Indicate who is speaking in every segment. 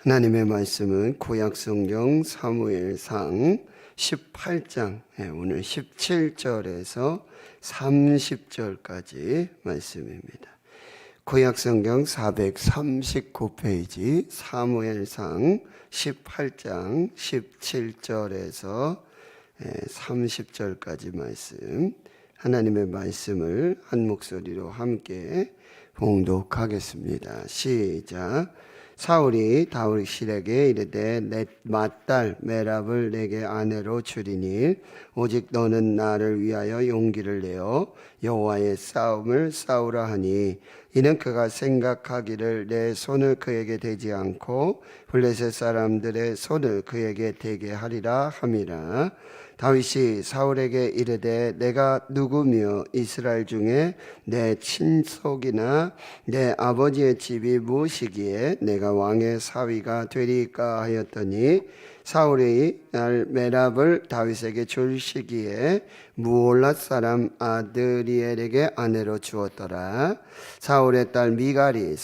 Speaker 1: 하나님의 말씀은 구약성경 사무엘상 18장 오늘 17절에서 30절까지 말씀입니다. 구약성경 439페이지 사무엘상 18장 17절에서 30절까지 말씀, 하나님의 말씀을 한 목소리로 함께 봉독하겠습니다. 시작. 사울이 다윗에게 이르되 내 맏딸 메랍을 내게 아내로 주리니 오직 너는 나를 위하여 용기를 내어 여호와의 싸움을 싸우라 하니, 이는 그가 생각하기를 내 손을 그에게 대지 않고 블레셋 사람들의 손을 그에게 대게 하리라 함이라. 다윗이 사울에게 이르되 내가 누구며 이스라엘 중에 내 친속이나 내 아버지의 집이 무엇이기에 내가 왕의 사위가 되리까 하였더니, 사울이 날 메랍을 다윗에게 줄 시기에 무올랏 사람 아드리엘에게 아내로 주었더라. 사울의 딸 미갈이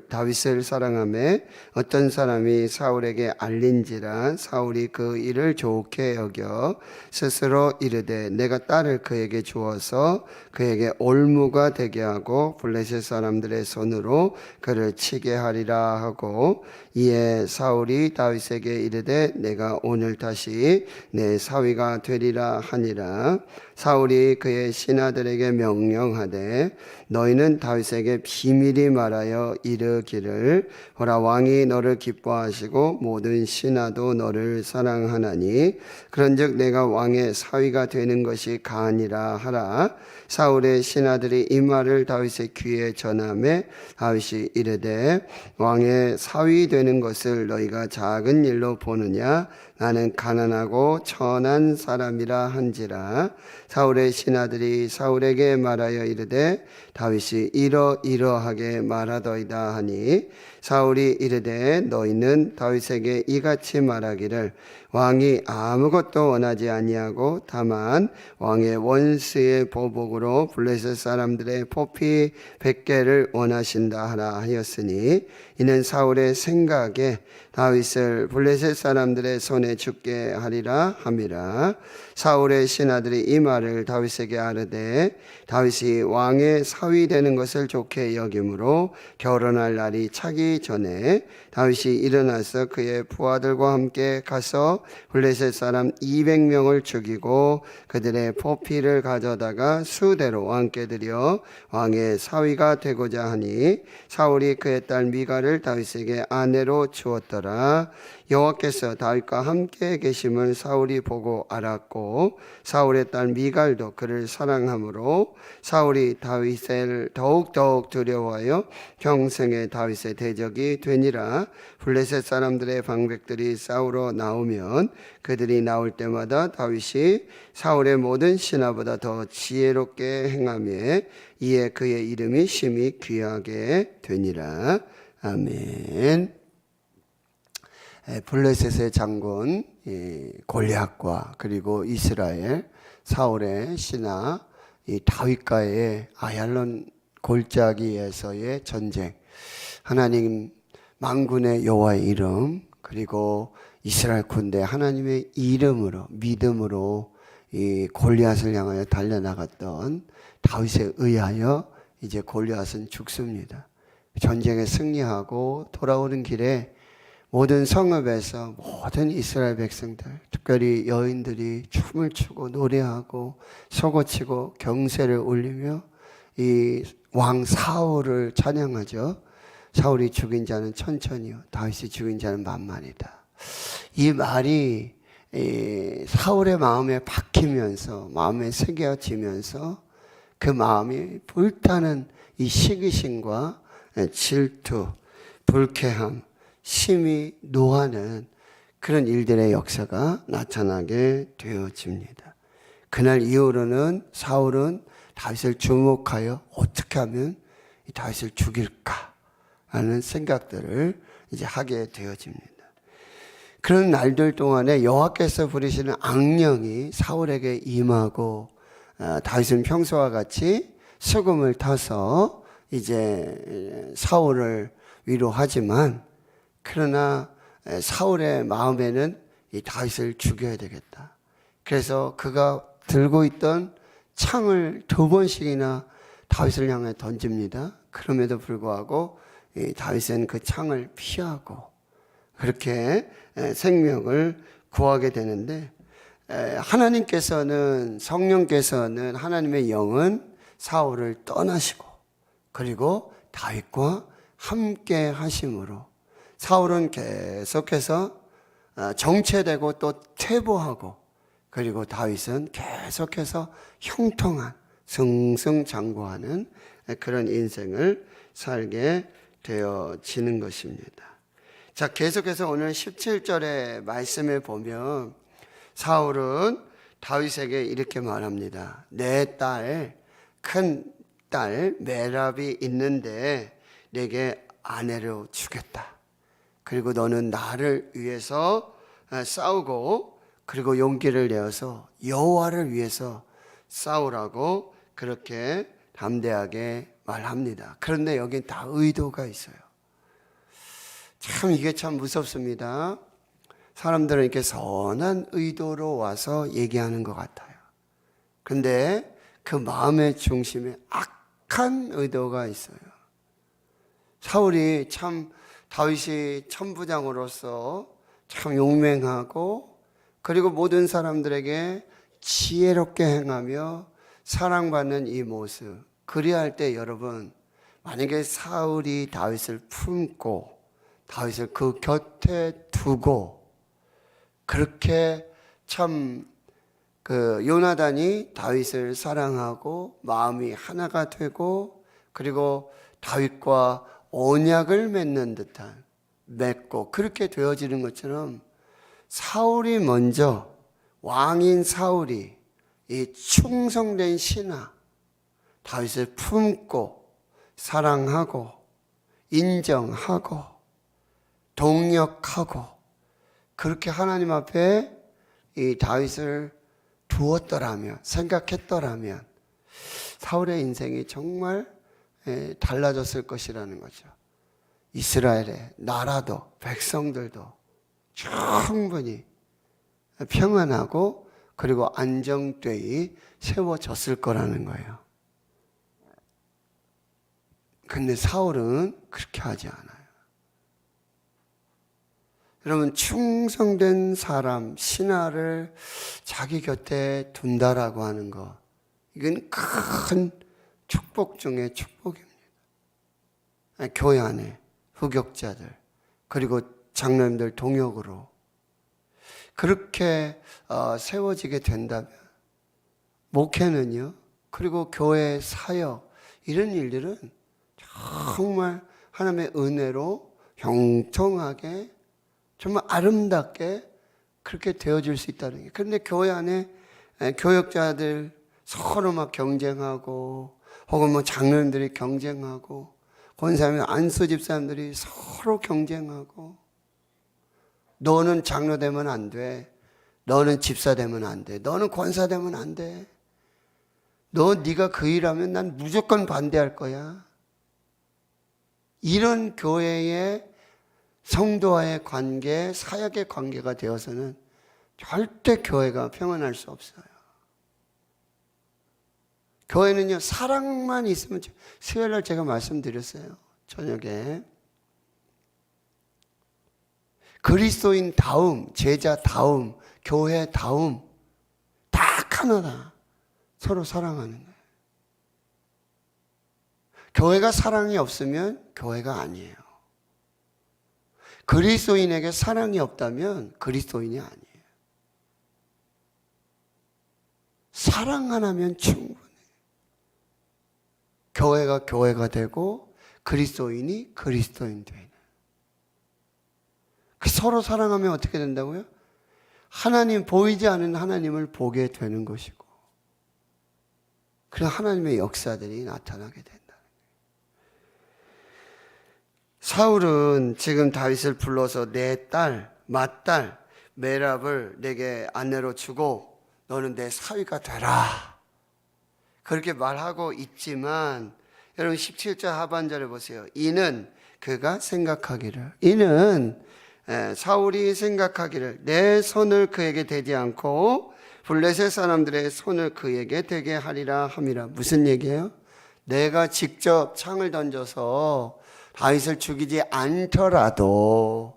Speaker 1: 다윗을 사랑하며 어떤 사람이 사울에게 알린지라 사울이 그 일을 좋게 여겨 스스로 이르되 내가 딸을 그에게 주어서 그에게 올무가 되게 하고 블레셋 사람들의 손으로 그를 치게 하리라 하고, 이에 사울이 다윗에게 이르되 내가 오늘 다시 내 사위가 되리라 하니라. 사울이 그의 신하들에게 명령하되 너희는 다윗에게 비밀히 말하여 이르기를 보라, 왕이 너를 기뻐하시고 모든 신하도 너를 사랑하나니 그런즉 내가 왕의 사위가 되는 것이 가하니라 하라. 사울의 신하들이 이 말을 다윗의 귀에 전하매 다윗이 이르되 왕의 사위 되는 것을 너희가 작은 일로 보느냐? 나는 가난하고 천한 사람이라 한지라. 사울의 신하들이 사울에게 말하여 이르되 다윗이 이러이러하게 말하더이다 하니, 사울이 이르되 너희는 다윗에게 이같이 말하기를 왕이 아무것도 원하지 아니하고 다만 왕의 원수의 보복으로 블레셋 사람들의 포피 100개를 원하신다 하라 하였으니, 이는 사울의 생각에 다윗을 블레셋 사람들의 손에 죽게 하리라 함이라. 사울의 신하들이 이 말을 다윗에게 아뢰되 다윗이 왕의 사위 되는 것을 좋게 여김으로 결혼할 날이 차기 전에 다윗이 일어나서 그의 부하들과 함께 가서 블레셋 사람 200명을 죽이고 그들의 포피를 가져다가 수대로 왕께 드려 왕의 사위가 되고자 하니, 사울이 그의 딸 미갈을 다윗에게 아내로 주었더라. 여호와께서 다윗과 함께 계심을 사울이 보고 알았고 사울의 딸 미갈도 그를 사랑하므로 사울이 다윗을 더욱더욱 두려워하여 평생에 다윗의 대적이 되니라. 블레셋 사람들의 방백들이 싸우러 나오면 그들이 나올 때마다 다윗이 사울의 모든 신하보다 더 지혜롭게 행하며 이에 그의 이름이 심히 귀하게 되니라. 아멘. 블레셋의 장군 골리앗과 그리고 이스라엘 사울의 신하 다윗과의 아얄론 골짜기에서의 전쟁, 하나님 만군의 여호와의 이름 그리고 이스라엘 군대 하나님의 이름으로 믿음으로 이 골리앗을 향하여 달려나갔던 다윗에 의하여 이제 골리앗은 죽습니다. 전쟁에 승리하고 돌아오는 길에 모든 성읍에서 모든 이스라엘 백성들, 특별히 여인들이 춤을 추고 노래하고 소고치고 경세를 올리며 이 왕 사울을 찬양하죠. 사울이 죽인 자는 천천히요, 다윗이 죽인 자는 만만이다. 이 말이 사울의 마음에 박히면서 마음에 새겨지면서 그 마음이 불타는 이 시기심과 질투, 불쾌함, 심히 노하는 그런 일들의 역사가 나타나게 되어집니다. 그날 이후로는 사울은 다윗을 주목하여 어떻게 하면 다윗을 죽일까 하는 생각들을 이제 하게 되어집니다. 그런 날들 동안에 여호와께서 부리시는 악령이 사울에게 임하고 다윗은 평소와 같이 수금을 타서 이제 사울을 위로하지만 그러나 사울의 마음에는 이 다윗을 죽여야 되겠다. 그래서 그가 들고 있던 창을 2번씩이나 다윗을 향해 던집니다. 그럼에도 불구하고 이 다윗은 그 창을 피하고 그렇게 생명을 구하게 되는데, 하나님께서는, 성령께서는, 하나님의 영은 사울을 떠나시고 그리고 다윗과 함께 하심으로 사울은 계속해서 정체되고 또 퇴보하고, 그리고 다윗은 계속해서 형통한 승승장구하는 그런 인생을 살게 되어지는 것입니다. 자, 계속해서 오늘 17절의 말씀을 보면 사울은 다윗에게 이렇게 말합니다. 내 딸, 큰 딸 메랍이 있는데 내게 아내로 주겠다. 그리고 너는 나를 위해서 싸우고 그리고 용기를 내어서 여호와를 위해서 싸우라고 그렇게 담대하게 말합니다. 그런데 여긴 다 의도가 있어요. 참 이게 참 무섭습니다. 사람들은 이렇게 선한 의도로 와서 얘기하는 것 같아요. 근데 그 마음의 중심에 악한 의도가 있어요. 사울이 참 다윗이 천부장으로서 참 용맹하고 그리고 모든 사람들에게 지혜롭게 행하며 사랑받는 이 모습, 그리할 때 여러분, 만약에 사울이 다윗을 품고 다윗을 그 곁에 두고 그렇게 참 요나단이 다윗을 사랑하고 마음이 하나가 되고 그리고 다윗과 언약을 맺는 듯한, 맺고 그렇게 되어지는 것처럼 사울이 먼저, 왕인 사울이 이 충성된 신하 다윗을 품고 사랑하고 인정하고 동역하고 그렇게 하나님 앞에 이 다윗을 두었더라면, 생각했더라면 사울의 인생이 정말 달라졌을 것이라는 거죠. 이스라엘의 나라도 백성들도 충분히 평안하고 그리고 안정되이 세워졌을 거라는 거예요. 근데 사울은 그렇게 하지 않아요. 여러분, 충성된 사람, 신하를 자기 곁에 둔다라고 하는 거, 이건 큰 축복 중에 축복입니다. 교회 안에 후격자들 그리고 장로님들 동역으로 그렇게 세워지게 된다면, 목회는요, 그리고 교회 사역, 이런 일들은 정말 하나님의 은혜로 형통하게 정말 아름답게 그렇게 되어질 수 있다는 게. 그런데 교회 안에 교역자들 서로 막 경쟁하고, 혹은 뭐 장로님들이 경쟁하고, 권사님, 안수 집사님들이 서로 경쟁하고, 너는 장로 되면 안 돼, 너는 집사 되면 안 돼, 너는 권사 되면 안 돼, 네가 그 일하면 난 무조건 반대할 거야. 이런 교회의 성도와의 관계, 사역의 관계가 되어서는 절대 교회가 평안할 수 없어요. 교회는요, 사랑만 있으면, 수요일날 제가 말씀드렸어요, 저녁에. 그리스도인 다움, 제자 다움, 교회 다움, 딱 하나다. 서로 사랑하는 거예요. 교회가 사랑이 없으면 교회가 아니에요. 그리스도인에게 사랑이 없다면 그리스도인이 아니에요. 사랑 하나면 충분해요. 교회가 교회가 되고 그리스도인이 그리스도인 되는. 서로 사랑하면 어떻게 된다고요? 하나님, 보이지 않는 하나님을 보게 되는 것이고, 그래서 하나님의 역사들이 나타나게 된다. 사울은 지금 다윗을 불러서 내 딸, 맏딸 메랍을 내게 아내로 주고 너는 내 사위가 되라, 그렇게 말하고 있지만, 여러분 17절 하반절에 보세요. 이는 그가 생각하기를, 이는 사울이 생각하기를 내 손을 그에게 대지 않고 블레셋 사람들의 손을 그에게 대게 하리라 함이라. 무슨 얘기예요? 내가 직접 창을 던져서 다윗을 죽이지 않더라도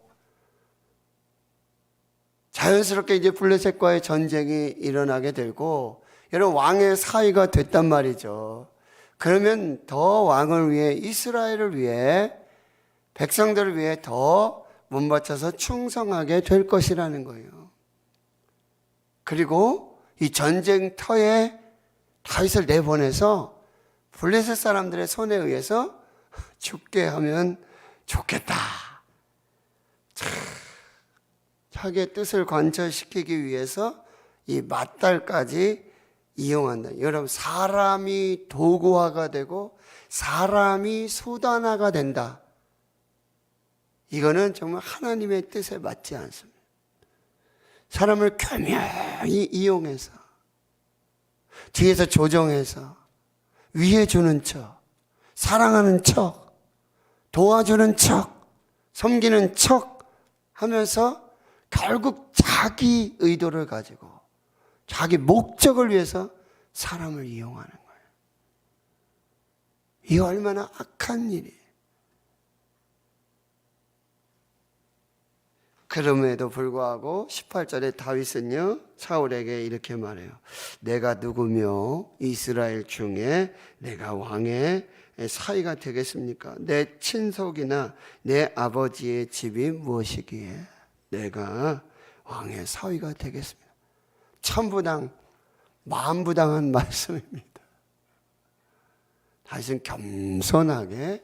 Speaker 1: 자연스럽게 이제 블레셋과의 전쟁이 일어나게 되고, 여러분 왕의 사위가 됐단 말이죠. 그러면 더 왕을 위해, 이스라엘을 위해, 백성들을 위해 더 몸바쳐서 충성하게 될 것이라는 거예요. 그리고 이 전쟁터에 다윗을 내보내서 블레셋 사람들의 손에 의해서 죽게 하면 좋겠다. 자기의 뜻을 관철시키기 위해서 이 맏딸까지 이용한다. 여러분, 사람이 도구화가 되고 사람이 수단화가 된다. 이거는 정말 하나님의 뜻에 맞지 않습니다. 사람을 교묘히 이용해서, 뒤에서 조정해서, 위해 주는 척, 사랑하는 척, 도와주는 척, 섬기는 척 하면서 결국 자기 의도를 가지고 자기 목적을 위해서 사람을 이용하는 거예요. 이 얼마나 악한 일이에요. 그럼에도 불구하고 18절에 다윗은요, 사울에게 이렇게 말해요. 내가 누구며 이스라엘 중에 내가 왕의 사위가 되겠습니까? 내 친속이나 내 아버지의 집이 무엇이기에 내가 왕의 사위가 되겠습니다. 천부당 만부당한 말씀입니다. 다윗은 겸손하게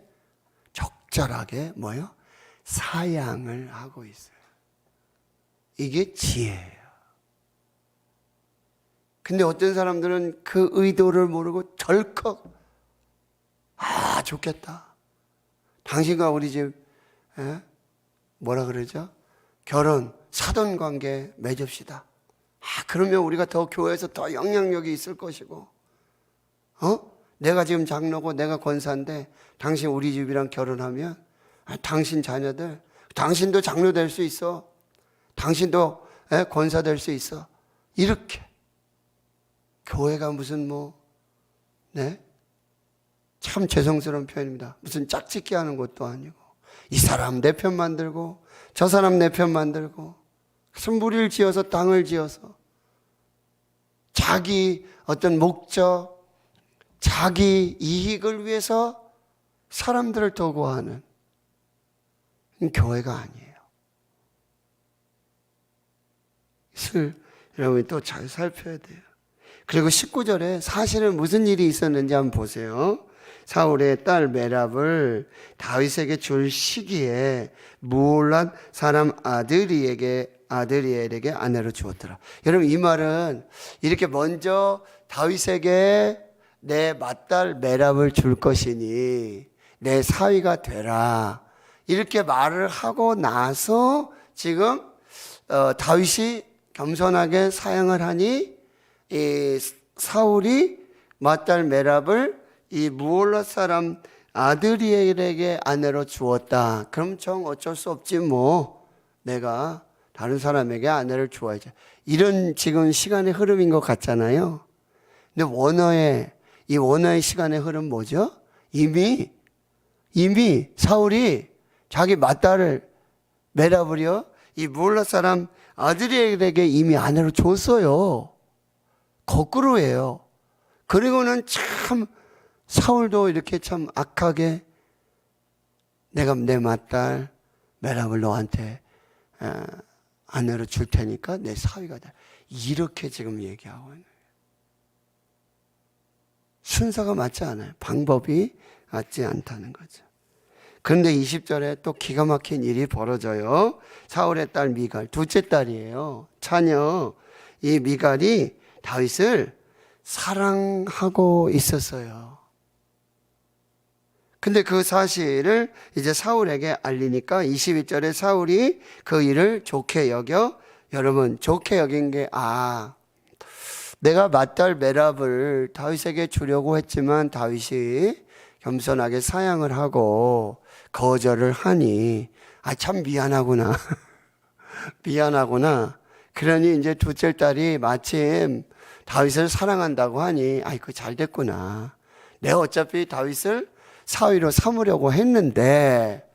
Speaker 1: 적절하게 뭐요? 사양을 하고 있어요. 이게 지혜예요. 근데 어떤 사람들은 그 의도를 모르고 덜컥 좋겠다. 당신과 우리 집 뭐라 그러죠? 결혼, 사돈관계 맺읍시다. 그러면 우리가 더 교회에서 더 영향력이 있을 것이고, 내가 지금 장로고 내가 권사인데 당신 우리 집이랑 결혼하면 당신 자녀들, 당신도 장로 될 수 있어. 당신도 권사 될 수 있어. 이렇게 교회가 무슨 참 죄송스러운 표현입니다. 무슨 짝짓기 하는 것도 아니고, 이 사람 내 편 만들고 저 사람 내 편 만들고, 무리를 지어서 땅을 지어서 자기 어떤 목적, 자기 이익을 위해서 사람들을 도구하는 교회가 아니에요. 이것을 여러분이 또 잘 살펴야 돼요. 그리고 19절에 사실은 무슨 일이 있었는지 한번 보세요. 사울의 딸 메랍을 다윗에게 줄 시기에 무올란 사람 아드리엘에게 아내로 주었더라. 여러분, 이 말은 이렇게 먼저 다윗에게 내 맏딸 메랍을 줄 것이니 내 사위가 되라, 이렇게 말을 하고 나서 지금 다윗이 겸손하게 사양을 하니 이 사울이 맏딸 메랍을 이 무올라 사람 아드리엘에게 아내로 주었다. 그럼 정 어쩔 수 없지 내가 다른 사람에게 아내를 주어야지. 이런 지금 시간의 흐름인 것 같잖아요. 근데 이 원어의 시간의 흐름 뭐죠? 이미 사울이 자기 맏딸을 메랍을요, 이 무올라 사람 아드리엘에게 이미 아내로 줬어요. 거꾸로예요. 그리고는 참 사울도 이렇게 참 악하게 내가 내 맏딸 메랍을 너한테 아내로 줄 테니까 내 사위가 돼. 이렇게 지금 얘기하고 있는 거예요. 순서가 맞지 않아요. 방법이 맞지 않다는 거죠. 그런데 20절에 또 기가 막힌 일이 벌어져요. 사울의 딸 미갈, 둘째 딸이에요. 자녀. 이 미갈이 다윗을 사랑하고 있었어요. 근데 그 사실을 이제 사울에게 알리니까 22절에 사울이 그 일을 좋게 여겨, 여러분, 좋게 여긴 게 내가 맏딸 메랍을 다윗에게 주려고 했지만 다윗이 겸손하게 사양을 하고 거절을 하니 참 미안하구나. 미안하구나. 그러니 이제 둘째 딸이 마침 다윗을 사랑한다고 하니 그거 잘 됐구나. 내가 어차피 다윗을 사위로 삼으려고 했는데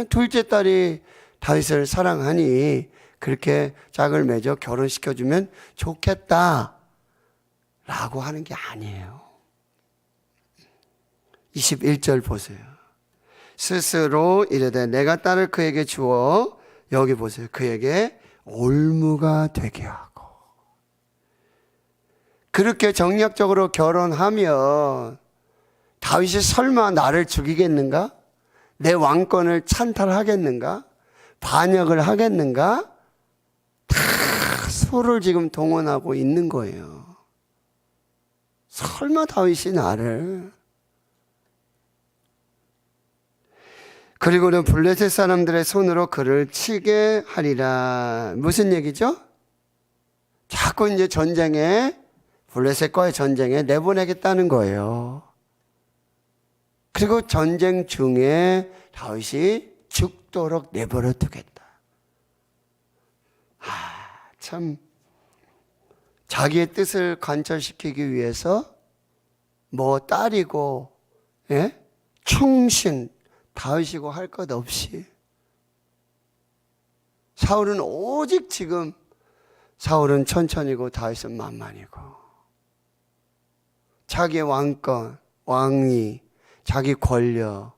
Speaker 1: 둘째 딸이 다윗을 사랑하니 그렇게 짝을 맺어 결혼시켜주면 좋겠다 라고 하는 게 아니에요. 21절 보세요. 스스로 이르되 내가 딸을 그에게 주어, 여기 보세요, 그에게 올무가 되게 하고. 그렇게 정략적으로 결혼하면 다윗이 설마 나를 죽이겠는가? 내 왕권을 찬탈하겠는가? 반역을 하겠는가? 다 소를 지금 동원하고 있는 거예요. 설마 다윗이 나를. 그리고는 블레셋 사람들의 손으로 그를 치게 하리라. 무슨 얘기죠? 자꾸 이제 블레셋과의 전쟁에 내보내겠다는 거예요. 그리고 전쟁 중에 다윗이 죽도록 내버려 두겠다. 참 자기의 뜻을 관철시키기 위해서 딸이고 충신 다윗이고 할 것 없이 사울은 오직 지금 사울은 천천히고 다윗은 만만이고 자기의 왕권, 왕위, 자기 권력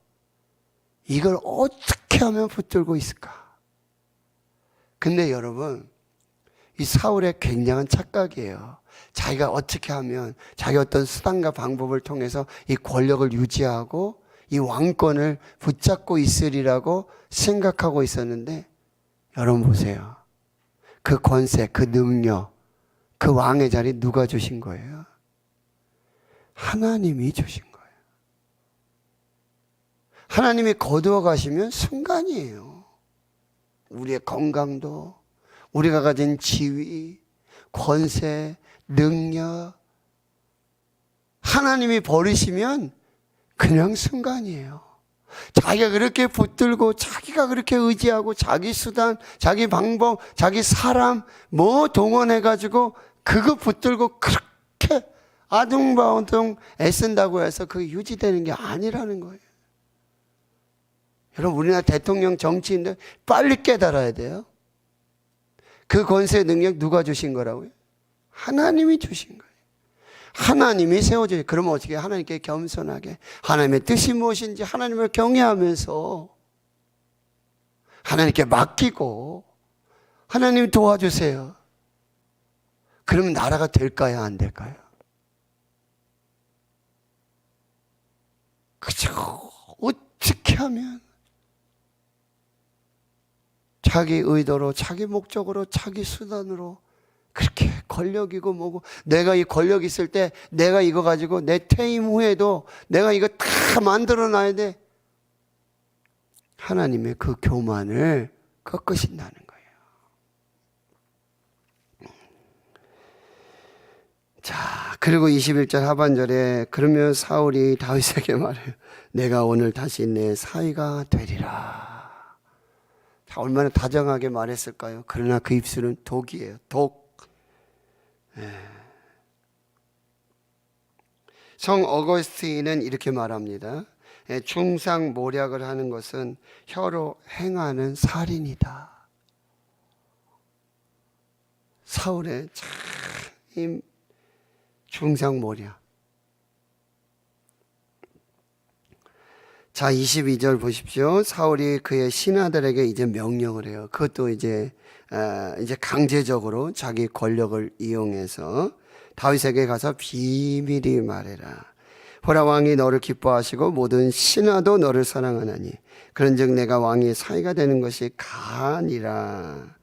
Speaker 1: 이걸 어떻게 하면 붙들고 있을까? 근데 여러분 이 사울의 굉장한 착각이에요. 자기가 어떻게 하면 자기 어떤 수단과 방법을 통해서 이 권력을 유지하고 이 왕권을 붙잡고 있으리라고 생각하고 있었는데 여러분 보세요. 그 권세, 그 능력, 그 왕의 자리 누가 주신 거예요? 하나님이 주신 거예요. 하나님이 거두어 가시면 순간이에요. 우리의 건강도, 우리가 가진 지위, 권세, 능력 하나님이 버리시면 그냥 순간이에요. 자기가 그렇게 붙들고 자기가 그렇게 의지하고 자기 수단, 자기 방법, 자기 사람 동원해가지고 그거 붙들고 그렇게 아둥바둥 애쓴다고 해서 그게 유지되는 게 아니라는 거예요. 여러분 우리나라 대통령 정치인들 빨리 깨달아야 돼요. 그 권세 능력 누가 주신 거라고요? 하나님이 주신 거예요. 하나님이 세워줘요. 그러면 어떻게 하나님께 겸손하게 하나님의 뜻이 무엇인지 하나님을 경외하면서 하나님께 맡기고 하나님 도와주세요. 그러면 나라가 될까요? 안 될까요? 그죠? 어떻게 하면 자기 의도로 자기 목적으로 자기 수단으로 그렇게 권력이고 뭐고 내가 이 권력 있을 때 내가 이거 가지고 내 퇴임 후에도 내가 이거 다 만들어 놔야 돼. 하나님의 그 교만을 꺾으신다는 거예요. 자, 그리고 21절 하반절에 그러면 사울이 다윗에게 말해요. 내가 오늘 다시 내 사위가 되리라. 자, 얼마나 다정하게 말했을까요? 그러나 그 입술은 독이에요. 독. 성 어거스틴은 이렇게 말합니다. 중상모략을 하는 것은 혀로 행하는 살인이다. 사울의 참 중상모략. 자, 22절 보십시오. 사울이 그의 신하들에게 이제 명령을 해요. 그것도 이제 강제적으로 자기 권력을 이용해서 다윗에게 가서 비밀히 말해라. 보라, 왕이 너를 기뻐하시고 모든 신하도 너를 사랑하나니 그런즉 내가 왕의 사위가 되는 것이 가니라.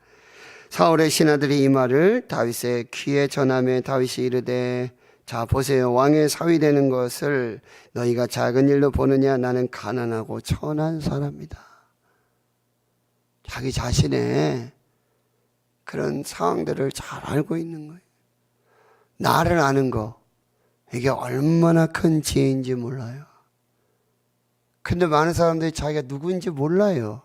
Speaker 1: 사울의 신하들이 이 말을 다윗의 귀에 전하며 다윗이 이르되 자 보세요. 왕의 사위 되는 것을 너희가 작은 일로 보느냐. 나는 가난하고 천한 사람이다. 자기 자신의 그런 상황들을 잘 알고 있는 거예요. 나를 아는 거 이게 얼마나 큰 지혜인지 몰라요. 근데 많은 사람들이 자기가 누구인지 몰라요.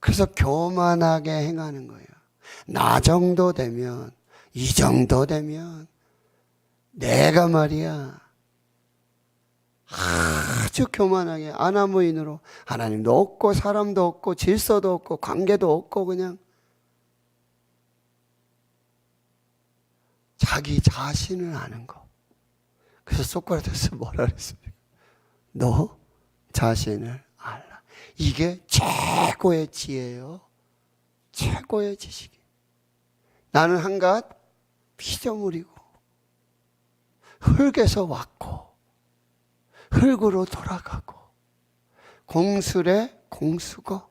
Speaker 1: 그래서 교만하게 행하는 거예요. 나 정도 되면, 이 정도 되면 내가 말이야 아주 교만하게 아나무인으로 하나님도 없고 사람도 없고 질서도 없고 관계도 없고 그냥 자기 자신을 아는 거. 그래서 소크라테스 뭐라 그랬습니까? 너 자신을 알라. 이게 최고의 지혜예요. 최고의 지식이. 나는 한갓 피조물이고 흙에서 왔고 흙으로 돌아가고 공술의 공수고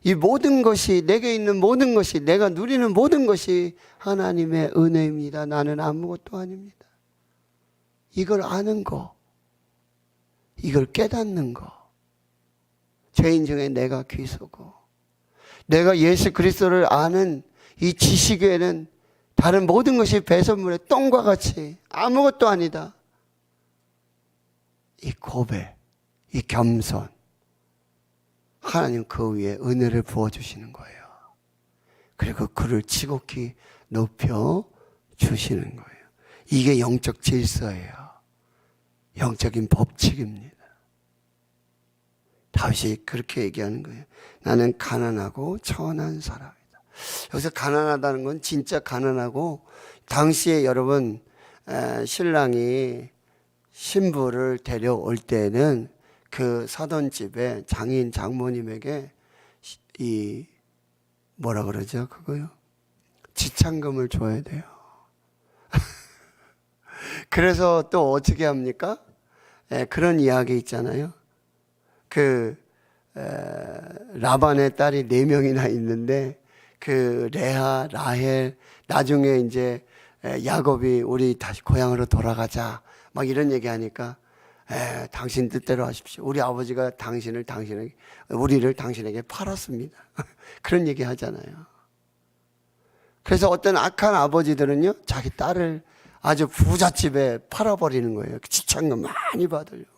Speaker 1: 이 모든 것이 내게 있는 모든 것이 내가 누리는 모든 것이 하나님의 은혜입니다. 나는 아무것도 아닙니다. 이걸 아는 거, 이걸 깨닫는 거, 죄인 중에 내가 귀소고 내가 예수 그리스도를 아는 이 지식에는 다른 모든 것이 배설물의 똥과 같이 아무것도 아니다. 이 고백, 이 겸손, 하나님 그 위에 은혜를 부어주시는 거예요. 그리고 그를 지극히 높여주시는 거예요. 이게 영적 질서예요. 영적인 법칙입니다. 다윗이 그렇게 얘기하는 거예요. 나는 가난하고 천한 사람이다. 여기서 가난하다는 건 진짜 가난하고, 당시에 여러분 신랑이 신부를 데려올 때는 그 사돈 집에 장인 장모님에게 이 뭐라 그러죠? 그거요? 지참금을 줘야 돼요. 그래서 또 어떻게 합니까? 그런 이야기 있잖아요. 그 라반의 딸이 4명이나 있는데 그 레아, 라헬, 나중에 이제 야곱이 우리 다시 고향으로 돌아가자 막 이런 얘기하니까 당신 뜻대로 하십시오. 우리 아버지가 우리를 당신에게 팔았습니다. 그런 얘기 하잖아요. 그래서 어떤 악한 아버지들은요, 자기 딸을 아주 부잣집에 팔아버리는 거예요. 지참금 많이 받으려고.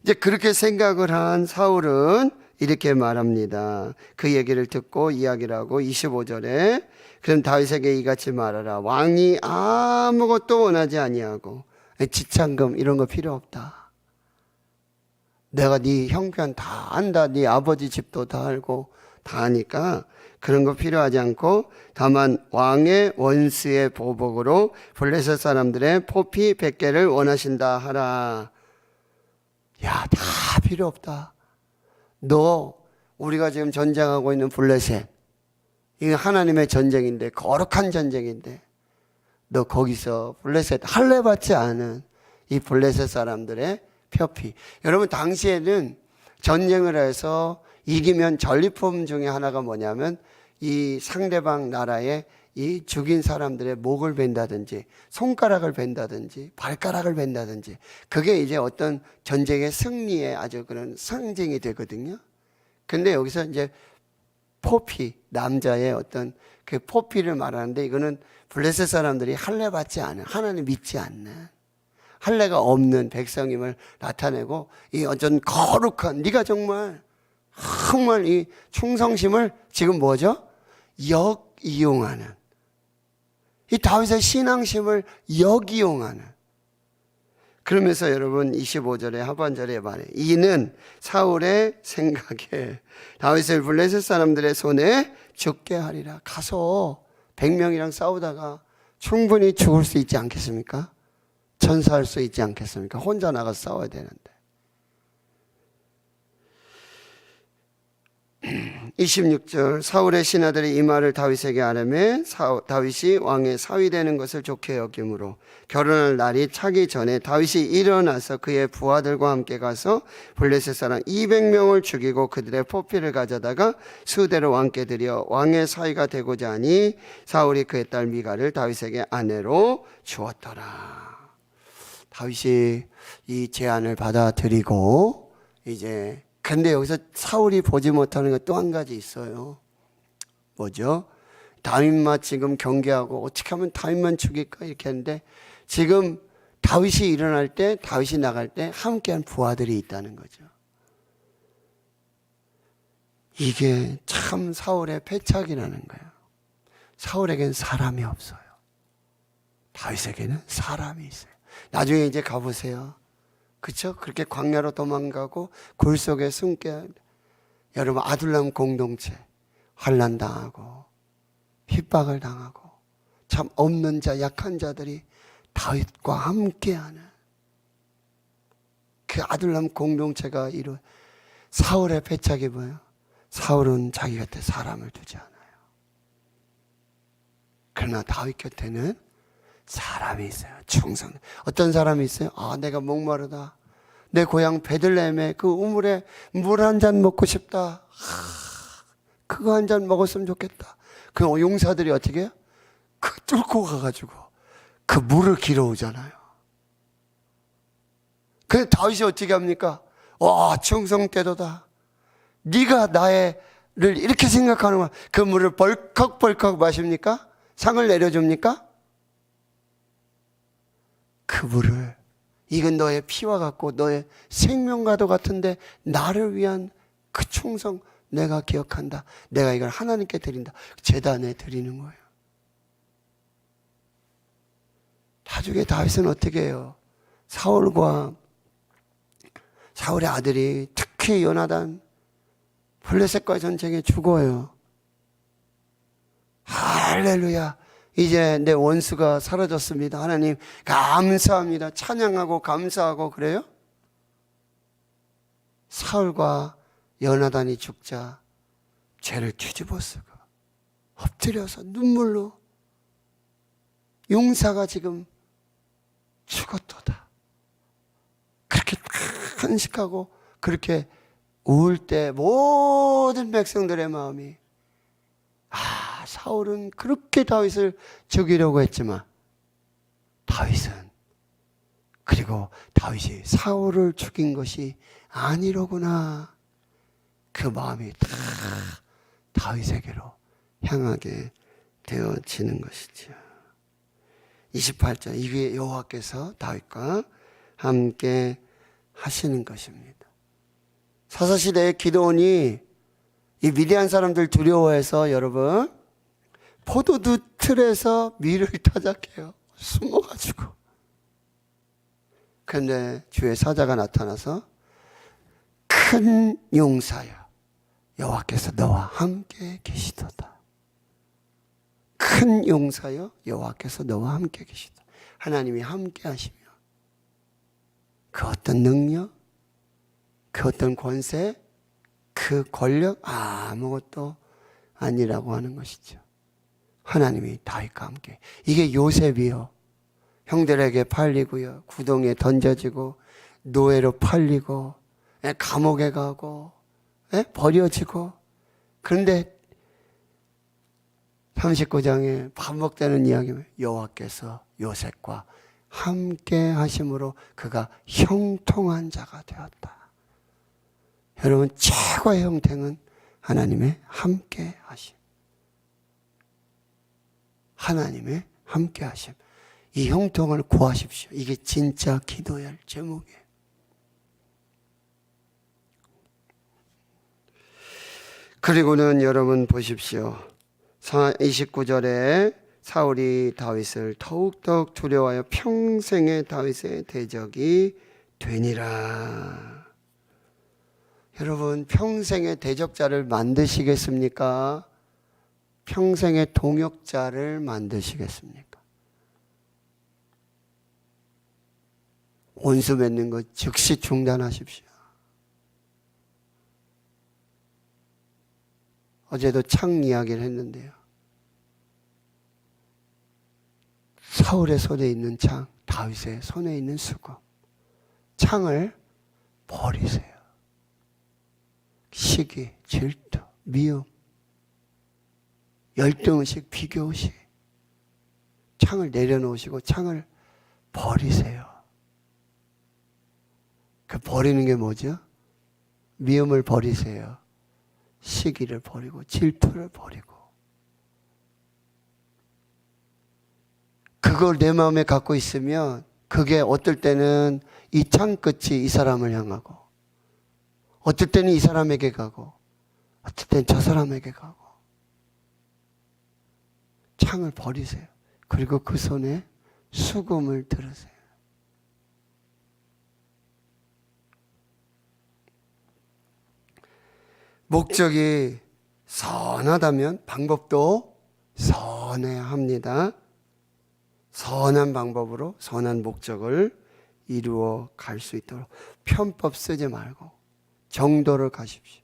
Speaker 1: 이제 그렇게 생각을 한 사울은 이렇게 말합니다. 그 얘기를 듣고 이야기를 하고 25절에 그럼 다윗에게 이같이 말하라. 왕이 아무것도 원하지 아니하고 지참금 이런 거 필요 없다. 내가 네 형편 다 안다. 네 아버지 집도 다 알고 다 아니까 그런 거 필요하지 않고 다만 왕의 원수의 보복으로 블레셋 사람들의 포피 100개를 원하신다 하라. 야, 다 필요 없다. 너 우리가 지금 전쟁하고 있는 블레셋, 이게 하나님의 전쟁인데, 거룩한 전쟁인데, 너 거기서 블레셋 할례 받지 않은 이 블레셋 사람들의 표피. 여러분 당시에는 전쟁을 해서 이기면 전리품 중에 하나가 뭐냐면 이 상대방 나라에 이 죽인 사람들의 목을 벤다든지 손가락을 벤다든지 발가락을 벤다든지, 그게 이제 어떤 전쟁의 승리의 아주 그런 상징이 되거든요. 근데 여기서 이제 포피, 남자의 어떤 그 포피를 말하는데, 이거는 블레셋 사람들이 할례 받지 않은, 하나님 믿지 않는, 할례가 없는 백성임을 나타내고, 이 어떤 거룩한, 네가 정말 이 충성심을 지금 뭐죠? 역이용하는, 이 다윗의 신앙심을 역이용하는. 그러면서 여러분 25절에 하반절에 말해, 이는 사울의 생각에 다윗을 블레셋 사람들의 손에 죽게 하리라. 가서 100명이랑 싸우다가 충분히 죽을 수 있지 않겠습니까? 전사할 수 있지 않겠습니까? 혼자 나가서 싸워야 되는데. 26절 사울의 신하들이 이 말을 다윗에게 아뢰매 다윗이 왕의 사위 되는 것을 좋게 여김으로 결혼할 날이 차기 전에 다윗이 일어나서 그의 부하들과 함께 가서 블레셋 사람 200명을 죽이고 그들의 포피를 가져다가 수대로 왕께 드려 왕의 사위가 되고자 하니 사울이 그의 딸 미갈을 다윗에게 아내로 주었더라. 다윗이 이 제안을 받아들이고 이제, 근데 여기서 사울이 보지 못하는 것 또 한 가지 있어요. 뭐죠? 다윗만 지금 경계하고 어떻게 하면 다윗만 죽일까 이렇게 하는데 지금 다윗이 일어날 때 다윗이 나갈 때 함께한 부하들이 있다는 거죠. 이게 참 사울의 패착이라는 거예요. 사울에겐 사람이 없어요. 다윗에게는 사람이 있어요. 나중에 이제 가보세요. 그렇죠? 그렇게 광야로 도망가고 굴 속에 숨게 여러분 아둘람 공동체 환난 당하고 핍박을 당하고 참 없는 자 약한 자들이 다윗과 함께하는 그 아둘람 공동체가 이루 사울의 패착이 뭐예요? 사울은 자기 곁에 사람을 두지 않아요. 그러나 다윗 곁에는 사람이 있어요. 충성. 어떤 사람이 있어요? 아, 내가 목마르다. 내 고향 베들레헴에 그 우물에 물 한 잔 먹고 싶다. 그거 한 잔 먹었으면 좋겠다. 그 용사들이 어떻게 해요? 그 뚫고 가가지고 그 물을 길어오잖아요. 근데 다윗이 어떻게 합니까? 와, 충성태도다. 네가 나를 이렇게 생각하는 거야. 그 물을 벌컥벌컥 마십니까? 상을 내려줍니까? 그 물을 이건 너의 피와 같고 너의 생명과도 같은데 나를 위한 그 충성 내가 기억한다. 내가 이걸 하나님께 드린다. 제단에 드리는 거예요. 나중에 다윗은 어떻게 해요? 사울의 아들이 특히 요나단 블레셋과의 전쟁에 죽어요. 할렐루야. 이제 내 원수가 사라졌습니다. 하나님 감사합니다. 찬양하고 감사하고 그래요? 사울과 요나단이 죽자 죄를 뒤집어 쓰고 엎드려서 눈물로 용사가 지금 죽었도다. 그렇게 탄식하고 그렇게 울 때 모든 백성들의 마음이 사울은 그렇게 다윗을 죽이려고 했지만 그리고 다윗이 사울을 죽인 것이 아니로구나. 그 마음이 다 다윗에게로 향하게 되어지는 것이죠. 28절 이게 여호와께서 다윗과 함께 하시는 것입니다. 사사시대의 기드온이 이 미디안 사람들 두려워해서 여러분 포도주 틀에서 밀을 타작해요. 숨어가지고. 그런데 주의 사자가 나타나서 큰 용사여 여호와께서 너와 함께 계시도다. 큰 용사여 여호와께서 너와 함께 계시다. 하나님이 함께 하시며 그 어떤 능력, 그 어떤 권세, 그 권력 아무것도 아니라고 하는 것이죠. 하나님이 다윗과 함께. 이게 요셉이요. 형들에게 팔리고요. 구덩이에 던져지고 노예로 팔리고 감옥에 가고 버려지고 그런데 39장에 반복되는 이야기는 여호와께서 요셉과 함께 하심으로 그가 형통한 자가 되었다. 여러분 최고의 형통은 하나님의 함께 하심. 하나님의 함께 하심. 이 형통을 구하십시오. 이게 진짜 기도해야 할 제목이에요. 그리고는 여러분 보십시오. 29절에 사울이 다윗을 더욱더욱 두려워하여 평생의 다윗의 대적이 되니라. 여러분 평생의 대적자를 만드시겠습니까? 평생의 동역자를 만드시겠습니까? 원수 맺는 것 즉시 중단하십시오. 어제도 창 이야기를 했는데요. 사울의 손에 있는 창, 다윗의 손에 있는 수금. 창을 버리세요. 시기, 질투, 미움, 열등의식, 비교의식. 창을 내려놓으시고 창을 버리세요. 그 버리는 게 뭐죠? 미움을 버리세요. 시기를 버리고 질투를 버리고 그걸 내 마음에 갖고 있으면 그게 어떨 때는 이 창 끝이 이 사람을 향하고, 어떨 때는 이 사람에게 가고, 어떨 때는 저 사람에게 가고. 창을 버리세요. 그리고 그 손에 수금을 들으세요. 목적이 선하다면 방법도 선해야 합니다. 선한 방법으로 선한 목적을 이루어 갈 수 있도록 편법 쓰지 말고 정도를 가십시오.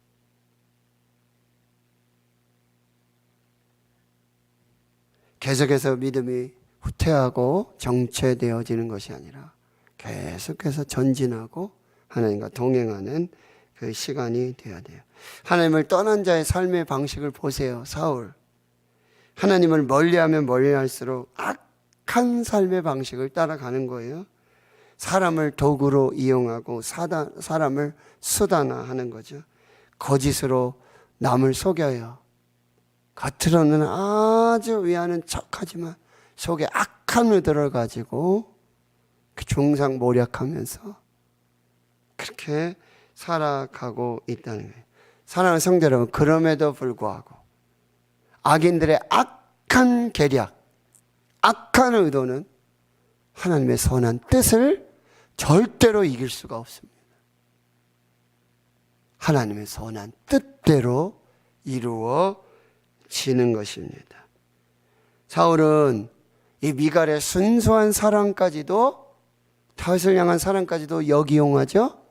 Speaker 1: 계속해서 믿음이 후퇴하고 정체되어지는 것이 아니라 계속해서 전진하고 하나님과 동행하는 그 시간이 되어야 돼요. 하나님을 떠난 자의 삶의 방식을 보세요. 사울. 하나님을 멀리하면 멀리할수록 악한 삶의 방식을 따라가는 거예요. 사람을 도구로 이용하고 사람을 수단화하는 거죠. 거짓으로 남을 속여요. 겉으로는 아주 위하는 척하지만 속에 악한 의도를 가지고 중상모략하면서 그렇게 살아가고 있다는 거예요. 사랑하는 성도 여러분, 그럼에도 불구하고 악인들의 악한 계략, 악한 의도는 하나님의 선한 뜻을 절대로 이길 수가 없습니다. 하나님의 선한 뜻대로 이루어지는 것입니다. 사울은 이 미갈의 순수한 사랑까지도, 다윗을 향한 사랑까지도 역이용하죠.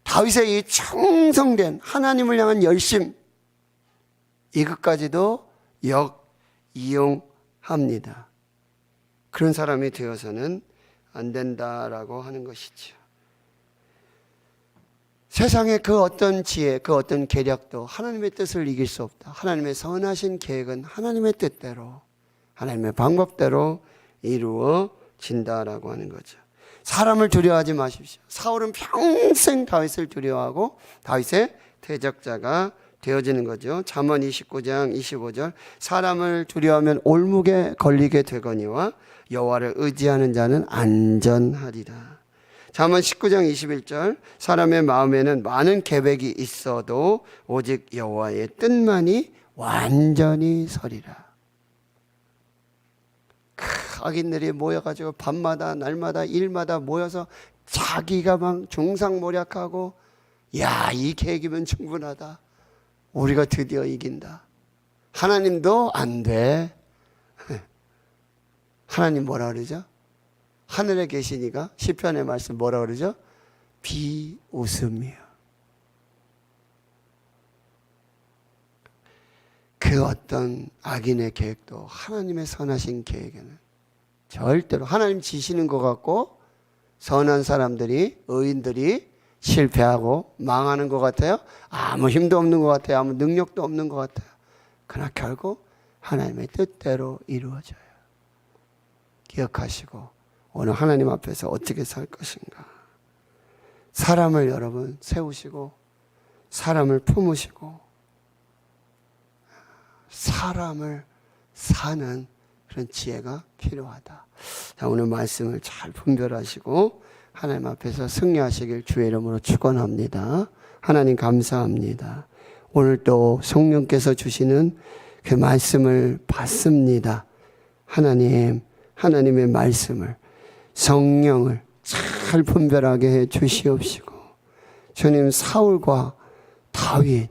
Speaker 1: 다윗의 이 충성된 하나님을 향한 열심, 이것까지도 역이용합니다. 그런 사람이 되어서는 안 된다라고 하는 것이죠. 세상의 그 어떤 지혜, 그 어떤 계략도 하나님의 뜻을 이길 수 없다. 하나님의 선하신 계획은 하나님의 뜻대로, 하나님의 방법대로 이루어진다라고 하는 거죠. 사람을 두려워하지 마십시오. 사울은 평생 다윗을 두려워하고 다윗의 대적자가 되어지는 거죠. 잠언 29장 25절, 사람을 두려워하면 올무게 걸리게 되거니와 여호와를 의지하는 자는 안전하리라. 잠언 19장 21절, 사람의 마음에는 많은 계획이 있어도 오직 여호와의 뜻만이 완전히 서리라. 악인들이 모여가지고 밤마다 날마다 일마다 모여서 자기가 막 중상모략하고, 야, 이 계획이면 충분하다, 우리가 드디어 이긴다. 하나님도 안 돼. 하나님 뭐라 그러죠? 하늘에 계시니까 시편의 말씀 뭐라 그러죠? 비웃음이요. 그 어떤 악인의 계획도 하나님의 선하신 계획에는 절대로, 하나님 지시는 것 같고 선한 사람들이, 의인들이 실패하고 망하는 것 같아요. 아무 힘도 없는 것 같아요. 아무 능력도 없는 것 같아요. 그러나 결국 하나님의 뜻대로 이루어져요. 기억하시고 오늘 하나님 앞에서 어떻게 살 것인가. 사람을 여러분 세우시고 사람을 품으시고 사람을 사는 그런 지혜가 필요하다. 자, 오늘 말씀을 잘 분별하시고 하나님 앞에서 승리하시길 주의 이름으로 축원합니다. 하나님 감사합니다. 오늘 또 성령께서 주시는 그 말씀을 받습니다. 하나님의 말씀을, 성령을 잘 분별하게 해 주시옵시고, 주님, 사울과 다윗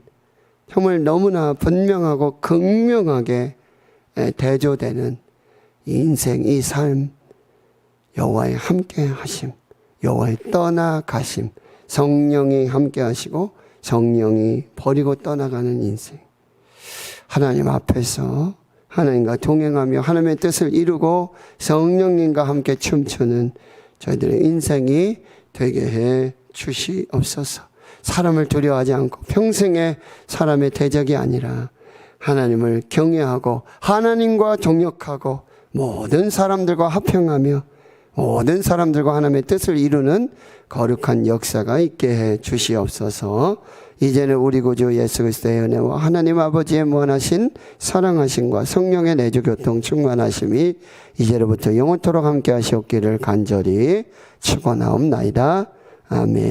Speaker 1: 정말 너무나 분명하고 극명하게 대조되는 이 인생, 이 삶, 여호와의 함께 하심, 여호와의 떠나가심, 성령이 함께 하시고 성령이 버리고 떠나가는 인생, 하나님 앞에서 하나님과 동행하며 하나님의 뜻을 이루고 성령님과 함께 춤추는 저희들의 인생이 되게 해 주시옵소서. 사람을 두려워하지 않고 평생에 사람의 대적이 아니라 하나님을 경외하고 하나님과 동역하고 모든 사람들과 화평하며 모든 사람들과 하나님의 뜻을 이루는 거룩한 역사가 있게 해 주시옵소서. 이제는 우리 구주 예수 그리스도의 은혜와 하나님 아버지의 무한하신 사랑하심과 성령의 내주 교통 충만하심이 이제로부터 영원토록 함께 하시옵기를 간절히 축원하옵나이다. 아멘.